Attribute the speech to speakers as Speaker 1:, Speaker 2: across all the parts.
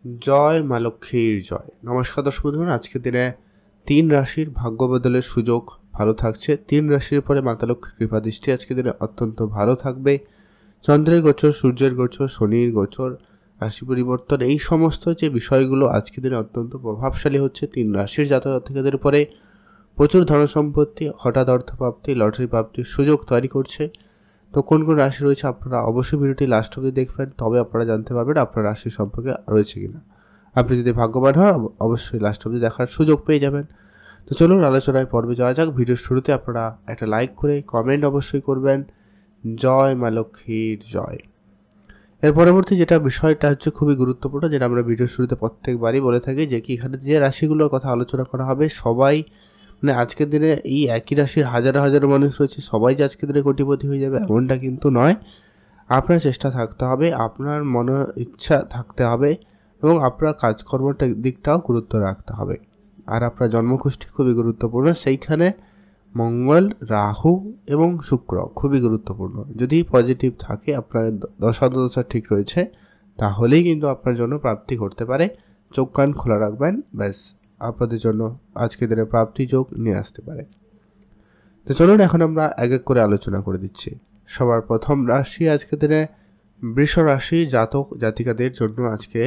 Speaker 1: জয় মা লক্ষ্মীর জয়। নমস্কার দর্শক বন্ধুগণ, আজকের দিনে 3 রাশির ভাগ্য বদলের সুযোগ ভালো থাকছে। 3 রাশির পরে মাতা লক্ষ্মীর কৃপা দৃষ্টি আজকের দিনে অত্যন্ত ভালো থাকবে। চন্দ্রের গোচর, সূর্যের গোচর, শনির গোচর, রাশি পরিবর্তন, এই সমস্ত যে বিষয়গুলো আজকের দিনে অত্যন্ত প্রভাবশালী হচ্ছে 3 রাশির জাতক-জাতিকাদের উপরে। প্রচুর ধনসম্পত্তি, হঠাৎ অর্থপ্রাপ্তি, লটারি প্রাপ্তির সুযোগ তৈরি করছে। তো কোন কোন রাশি রয়েছে আপনারা অবশ্যই ভিডিওটি লাস্ট অবধি দেখবেন, তবে আপনারা জানতে পারবেন আপনার রাশি সম্পর্কে রয়েছে কিনা। আপনি যদি ভাগ্যবান হন অবশ্যই লাস্ট অবধি দেখার সুযোগ পেয়ে যাবেন। তো চলুন আলোচনায় পর্বে যাওয়া যাক। ভিডিওর শুরুতে আপনারা একটা লাইক করে কমেন্ট অবশ্যই করবেন, জয় মা লক্ষ্মীর জয়। এর পরবর্তী যেটা বিষয়টা হচ্ছে খুবই গুরুত্বপূর্ণ, যেটা আমরা ভিডিওর শুরুতে প্রত্যেকবারই বলে থাকি, যে কি এখানে যে রাশিগুলোর কথা আলোচনা করা হবে সবাই আজকের দিনে এই একই রাশির হাজার হাজার মানুষ রয়েছে, সবাই যে আজকের দিনে কোটিপতি হয়ে যাবে এমনটা কিন্তু নয়। আপনার চেষ্টা থাকতে হবে, আপনার মনের ইচ্ছা থাকতে হবে এবং আপনার কাজকর্মটার দিকটাও গুরুত্ব রাখতে হবে। আর আপনার জন্মকুষ্ঠী খুবই গুরুত্বপূর্ণ, সেইখানে মঙ্গল, রাহু এবং শুক্র খুবই গুরুত্বপূর্ণ। যদি পজিটিভ থাকে, আপনার দশা ঠিক রয়েছে, তাহলেই কিন্তু আপনার জন্য প্রাপ্তি করতে পারে। চোখ কান খোলা রাখবেন, ব্যাস আপনাদের জন্য আজকের দিনে প্রাপ্তি যোগ নিয়ে আসতে পারে। তো চলুন এখন আমরা এক এক করে আলোচনা করে দিচ্ছি। সবার প্রথম রাশি আজকের দিনে বৃষ রাশি জাতক জাতিকাদের জন্য আজকে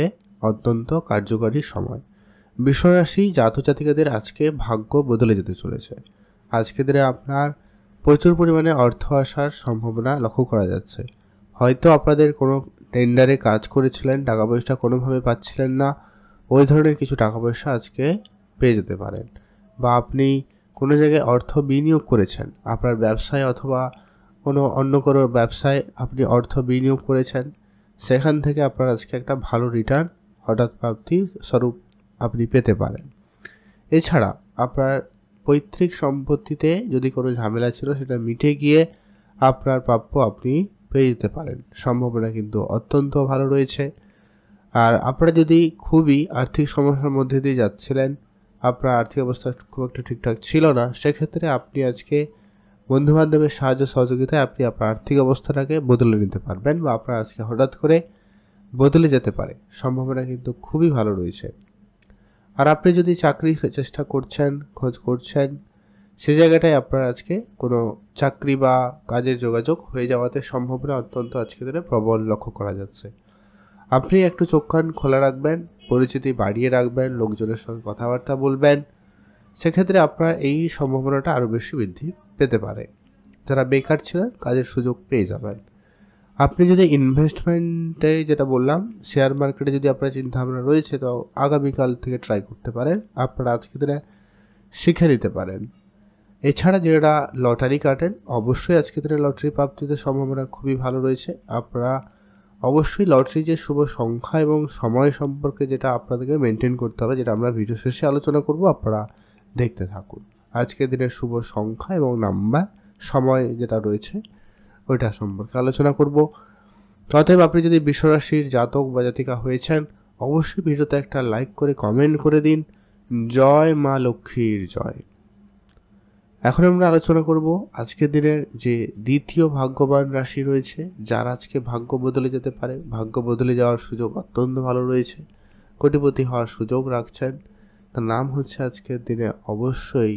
Speaker 1: অত্যন্ত কার্যকরী সময়। বৃষ রাশি জাতক জাতিকাদের আজকে ভাগ্য বদলে যেতে চলেছে। আজকের দিনে আপনার প্রচুর পরিমাণে অর্থ আসার সম্ভাবনা লক্ষ্য করা যাচ্ছে। হয়তো আপনাদের কোনো টেন্ডারে কাজ করেছিলেন, টাকা পয়সা কোনোভাবে পাচ্ছিলেন না, ওই ধরনের কিছু টাকা পয়সা আজকে পেয়ে যেতে পারেন। বা আপনি কোনো জায়গায় অর্থ বিনিয়োগ করেছেন, আপনার ব্যবসায় অথবা অন্য কোনো ব্যবসায় আপনি অর্থ বিনিয়োগ করেছেন, সেখান থেকে আপনার আজকে একটা ভালো রিটার্ন হঠাৎ প্রাপ্তি স্বরূপ আপনি পেতে পারেন। এছাড়া আপনার পৈতৃক সম্পত্তিতে যদি কোনো ঝামেলা ছিল সেটা মিটে গিয়ে আপনার প্রাপ্য আপনি পেয়ে যেতে পারেন, সম্ভাবনা কিন্তু অত্যন্ত ভালো রয়েছে। আর আপনারা যদি খুবই আর্থিক সমস্যার মধ্যে দিয়ে যাচ্ছিলেন, আপনার আর্থিক অবস্থা খুব একটা ঠিকঠাক ছিল না, সেক্ষেত্রে আপনি আজকে বন্ধুবান্ধবের সাহায্য সহযোগিতায় আপনি আপনার আর্থিক অবস্থাটাকে বদলে নিতে পারবেন, বা আপনার আজকে হঠাৎ করে বদলে যেতে পারে, সম্ভাবনা কিন্তু খুবই ভালো রয়েছে। আর আপনি যদি চাকরির চেষ্টা করছেন, খোঁজ করছেন, সে জায়গাটায় আপনার আজকে কোনো চাকরি বা কাজের যোগাযোগ হয়ে যাওয়াতে সম্ভাবনা অত্যন্ত আজকে দিনে প্রবল লক্ষ্য করা যাচ্ছে। আপনি একটু চোখ কান খোলা রাখবেন, পরিচিতি বাড়িয়ে রাখবেন, লোকজনের সঙ্গে কথাবার্তা বলবেন, সেক্ষেত্রে আপনার এই সম্ভাবনাটা আরও বেশি বৃদ্ধি পেতে পারে। যারা বেকার ছিলেন কাজের সুযোগ পেয়ে যাবেন। আপনি যদি ইনভেস্টমেন্টে, যেটা বললাম, শেয়ার মার্কেটে যদি আপনার চিন্তাভাবনা রয়েছে, তো আগামীকাল থেকে ট্রাই করতে পারেন, আপনারা আজকে দিনে শিখে নিতে পারেন। এছাড়া যারা লটারি কাটেন, অবশ্যই আজকে দিনে লটারি প্রাপ্তিতে সম্ভাবনা খুবই ভালো রয়েছে। আপনারা অবশ্যই লটারি যে শুভ সংখ্যা এবং সময় সম্পর্কে যেটা আপনাদেরকে মেনটেন করতে হবে, যেটা আমরা ভিডিও শেষে আলোচনা করব, আপনারা দেখতে থাকুন। আজকের দিনের শুভ সংখ্যা এবং নাম্বার, সময় যেটা রয়েছে ওইটা সম্পর্কে আলোচনা করব। অতএব আপনি যদি বৃষ রাশির জাতক বা জাতিকা হয়েছেন, অবশ্যই ভিডিওতে একটা লাইক করে কমেন্ট করে দিন, জয় মা লক্ষ্মীর জয়। এখন আমরা আলোচনা করব আজকের দিনের যে দ্বিতীয় ভাগ্যবান রাশি রয়েছে, যার আজকে ভাগ্য বদলে যেতে পারে, ভাগ্য বদলে যাওয়ার সুযোগ অত্যন্ত ভালো রয়েছে, কোটিপতি হওয়ার সুযোগ রাখছেন। তার নাম হচ্ছে আজকের দিনে অবশ্যই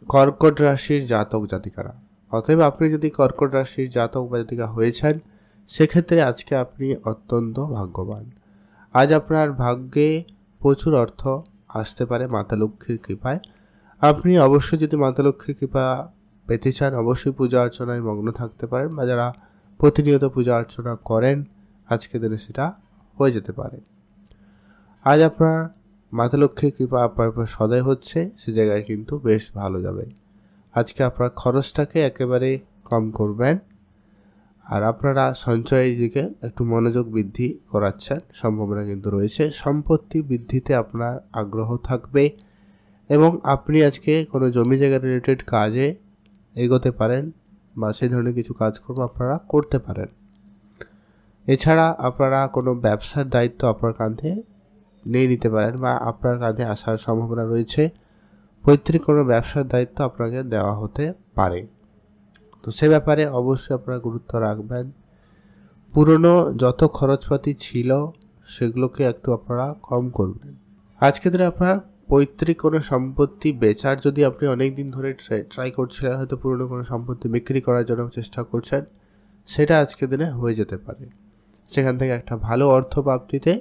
Speaker 1: কর্কট রাশির জাতক জাতিকারা। অতএব আপনি যদি কর্কট রাশির জাতক বা জাতিকা হয়েছেন, সেক্ষেত্রে আজকে আপনি অত্যন্ত ভাগ্যবান। আজ আপনার ভাগ্যে প্রচুর অর্থ আসতে পারে মাতা লক্ষ্মীর কৃপায়। আপনি অবশ্যই যদি মাতা লক্ষ্মীর কৃপা পেতে চান, অবশ্যই পূজা অর্চনায় মগ্ন থাকতে পারেন, বা যারা প্রতিনিয়ত পূজা অর্চনা করেন আজকের দিনে সেটা হয়ে যেতে পারে। আজ আপনার মাতা লক্ষ্মীর কৃপা আপনার উপর সদয় হচ্ছে, সে জায়গায় কিন্তু বেশ ভালো যাবে। আজকে আপনার খরচটাকে একেবারে কম করবেন, আর আপনারা সঞ্চয়ের দিকে একটু মনোযোগ বৃদ্ধি করাচ্ছেন, সম্ভাবনা কিন্তু রয়েছে। সম্পত্তি বৃদ্ধিতে আপনার আগ্রহ থাকবে এবং আপনি আজকে কোনো জমি জায়গা রিলেটেড কাজে এগোতে পারেন, বা সেই ধরনের কিছু কাজকর্ম আপনারা করতে পারেন। এছাড়া আপনারা কোনো ব্যবসার দায়িত্ব আপনার কাঁধে নিয়ে নিতে পারেন, বা আপনার কাঁধে আসার সম্ভাবনা রয়েছে। পৈতৃক কোনো ব্যবসার দায়িত্ব আপনাকে দেওয়া হতে পারে, তো সে ব্যাপারে অবশ্যই আপনারা গুরুত্ব রাখবেন। পুরনো যত খরচপাতি ছিল সেগুলোকে একটু আপনারা কম করবেন। আজকে দিনে আপনার পৈতৃক কোনো সম্পত্তি বেচার যদি আপনি অনেক দিন ধরে ট্রাই করছিলেন, হয়তো পুরনো কোনো সম্পত্তি বিক্রি করার জন্য চেষ্টা করছেন, সেটা আজকে দিনে হয়ে যেতে পারে। সেখান থেকে একটা ভালো অর্থ প্রাপ্তিতে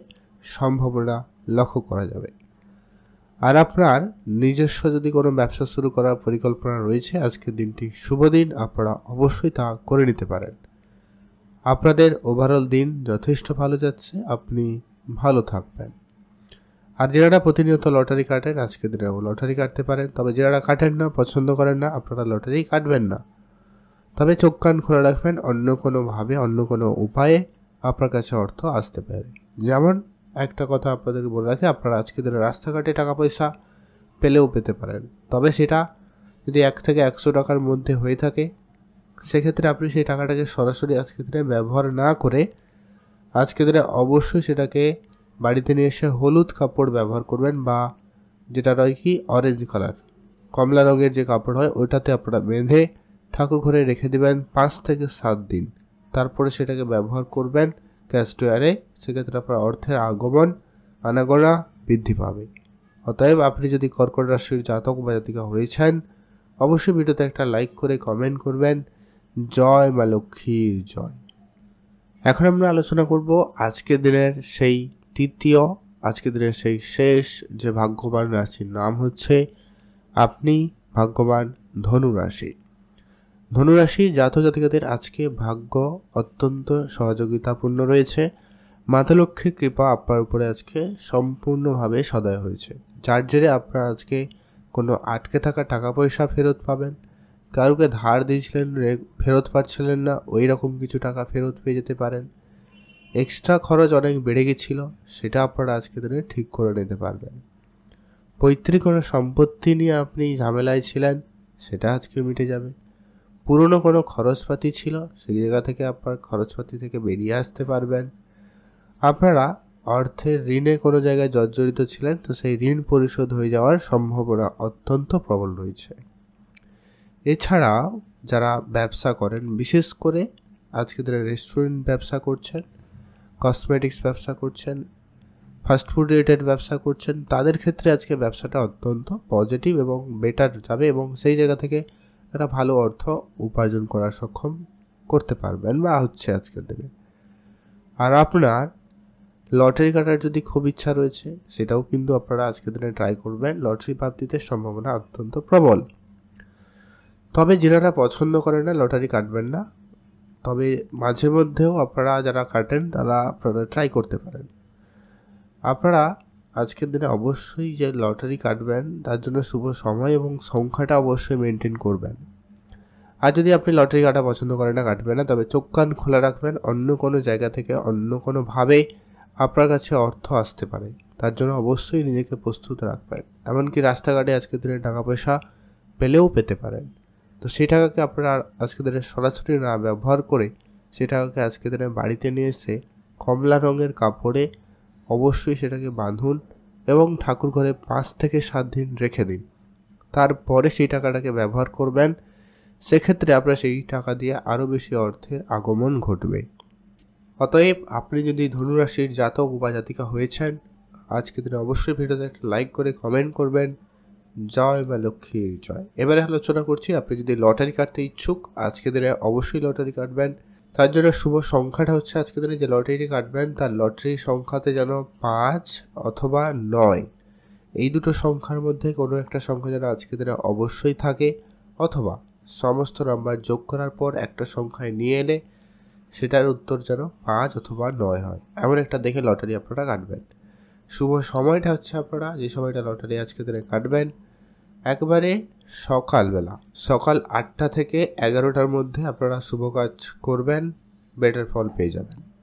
Speaker 1: সম্ভাবনা লক্ষ্য করা যাবে। আর আপনার নিজস্ব যদি কোনো ব্যবসা শুরু করার পরিকল্পনা রয়েছে, আজকের দিনটি শুভ দিন, আপনারা অবশ্যই তা করে নিতে পারেন। আপনাদের ওভারঅল দিন যথেষ্ট ভালো যাচ্ছে, আপনি ভালো থাকবেন। আর যারা প্রতিনিয়ত লটারি কাটেন, আজকের দিনে লটারি কাটতে পারেন। তবে যারা কাটেন না, পছন্দ করেন না, আপনারা লটারি কাটবেন না। তবে চোখ কান খোলা রাখবেন, অন্য কোনোভাবে অন্য কোনো উপায়ে আপনার কাছে অর্থ আসতে পারে। যেমন একটা কথা আপনাদেরকে বলে রাখি, আপনারা আজকের দিনে রাস্তাঘাটে টাকা পয়সা পেলেও পেতে পারেন। তবে সেটা যদি 1 থেকে 100 টাকার মধ্যে হয়ে থাকে, সেক্ষেত্রে আপনি সেই টাকাটাকে সরাসরি আজকের দিনে ব্যবহার না করে আজকের দিনে অবশ্যই সেটাকে বাড়িতে নিয়ে এসে হলুদ কাপড় ব্যবহার করবেন, বা যেটা রয় কি অরেঞ্জ কালার, কমলা রঙের যে কাপড় হয়, ওইটাতে আপনারা বেঁধে ঠাকুর ঘরে রেখে দেবেন 5 থেকে 7 দিন। তারপরে সেটাকে ব্যবহার করবেন ক্যাশ ড্রয়ারে। সেক্ষেত্রে আপনার অর্থের আগমন আনাগোনা বৃদ্ধি পাবে। অতএব আপনি যদি কর্কট রাশির জাতক বা জাতিকা হয়েছেন, অবশ্যই ভিডিওতে একটা লাইক করে কমেন্ট করবেন। জয় মা লক্ষ্মীর জয়। এখন আমরা আলোচনা করব আজকের দিনের সেই আজকের দিনের সেই শেষ যে ভাগ্যবান রাশির নাম হচ্ছে, আপনি ভাগ্যবান ধনুরাশি। ধনুরাশি জাতক জাতিকাদের আজকে ভাগ্য অত্যন্ত সহযোগিতাপূর্ণ রয়েছে। মাতা লক্ষ্মীর কৃপা আপনার উপরে আজকে সম্পূর্ণভাবে সদয় হয়েছে, যার জেরে আপনারা আজকে কোনো আটকে থাকা টাকা পয়সা ফেরত পাবেন। কারুকে ধার দিয়েছিলেন, ফেরত পাচ্ছিলেন না, ওই রকম কিছু টাকা ফেরত পেয়ে যেতে পারেন। এক্সট্রা খরচ অনেক বেড়ে গেছিল, সেটা আপনারা আজকে দিনে ঠিক করে নিতে পারবেন। পৈতৃক কোনো সম্পত্তি নিয়ে আপনি ঝামেলায় ছিলেন, সেটা আজকে মিটে যাবে। পুরনো কোনো খরচপাতি ছিল, সেই জায়গা থেকে আপনার খরচপাতি থেকে বেরিয়ে আসতে পারবেন। আপনারা অর্থের ঋণে কোনো জায়গায় জর্জরিত ছিলেন, তো সেই ঋণ পরিশোধ হয়ে যাওয়ার সম্ভাবনা অত্যন্ত প্রবল রয়েছে। এছাড়াও যারা ব্যবসা করেন, বিশেষ করে আজকে যারা রেস্টুরেন্ট ব্যবসা করছেন, কসমেটিক্স ব্যবসা করছেন, ফাস্টফুড রিলেটেড ব্যবসা করছেন, তাদের ক্ষেত্রে আজকে ব্যবসাটা অত্যন্ত পজিটিভ এবং বেটার যাবে, এবং সেই জায়গা থেকে একটা ভালো অর্থ উপার্জন করার সক্ষম করতে পারবেন বা হচ্ছে আজকের দিনে। আর আপনার লটারি কাটার যদি খুব ইচ্ছা রয়েছে, সেটাও কিন্তু আপনারা আজকের দিনে ট্রাই করবেন। লটারি প্রাপ্তিতে সম্ভাবনা অত্যন্ত প্রবল। তবে যারা পছন্দ করেন না, লটারি কাটবেন না। তবে মাঝে মধ্যেও আপনারা যারা কাটেন, আপনারা ট্রাই করতে পারেন। আপনারা আজকের দিনে অবশ্যই যে লটারি কাটবেন, তার জন্য শুভ সময় এবং সংখ্যাটা অবশ্যই মেনটেন করবেন। আর যদি আপনি লটারি কাটা পছন্দ করেন না, কাটবেন না, তবে চোখ কান খোলা রাখবেন, অন্য কোনো জায়গা থেকে অন্য কোনোভাবে আপনার কাছে অর্থ আসতে পারে, তার জন্য অবশ্যই নিজেকে প্রস্তুত রাখবেন। এমনকি রাস্তাঘাটে আজকের দিনে টাকা পয়সা পেলেও পেতে পারেন, তো সেই টাকাকে আপনারা আজকের দিনে সরাসরি না ব্যবহার করে সেই টাকাকে আজকের দিনে বাড়িতে নিয়ে এসে কমলা রঙের কাপড়ে অবশ্যই সেটাকে বাঁধুন এবং ঠাকুর ঘরে 5 থেকে 7 দিন রেখে দিন। তারপরে সেই টাকাটাকে ব্যবহার করবেন। সেক্ষেত্রে আপনার সেই টাকা দিয়ে আরও বেশি অর্থের আগমন ঘটবে। অতএব আপনি যদি ধনুরাশির জাতক বা জাতিকা হয়েছেন, আজকের দিনে অবশ্যই ভিডিওতে একটা লাইক করে কমেন্ট করবেন। জয় মা লক্ষ্মীর জয়। এবারে আলোচনা করছি, আপনি যদি লটারি কাটতে ইচ্ছুক, আজকের দিনে অবশ্যই লটারি কাটবেন। তার জন্য শুভ সংখ্যাটা হচ্ছে আজকের দিনে যে লটারি কাটবেন, তার লটারি সংখ্যাতে যেন 5 অথবা 9, এই দুটো সংখ্যার মধ্যে কোনো একটা সংখ্যা যেন আজকের দিনে অবশ্যই থাকে, অথবা সমস্ত নাম্বার যোগ করার পর একটা সংখ্যায় নিয়ে এলে সেটার উত্তর যেন 5 অথবা 9 হয়, এমন একটা দেখে লটারি আপনারা কাটবেন। শুভ সময়টা হচ্ছে আপনারা যে সময়টা লটারি আজকের দিনে কাটবেন, একবারে সকালবেলা, সকাল 8টা থেকে 11টার মধ্যে আপনারা শুভ কাজ করবেন, বেটার ফল পেয়ে যাবেন।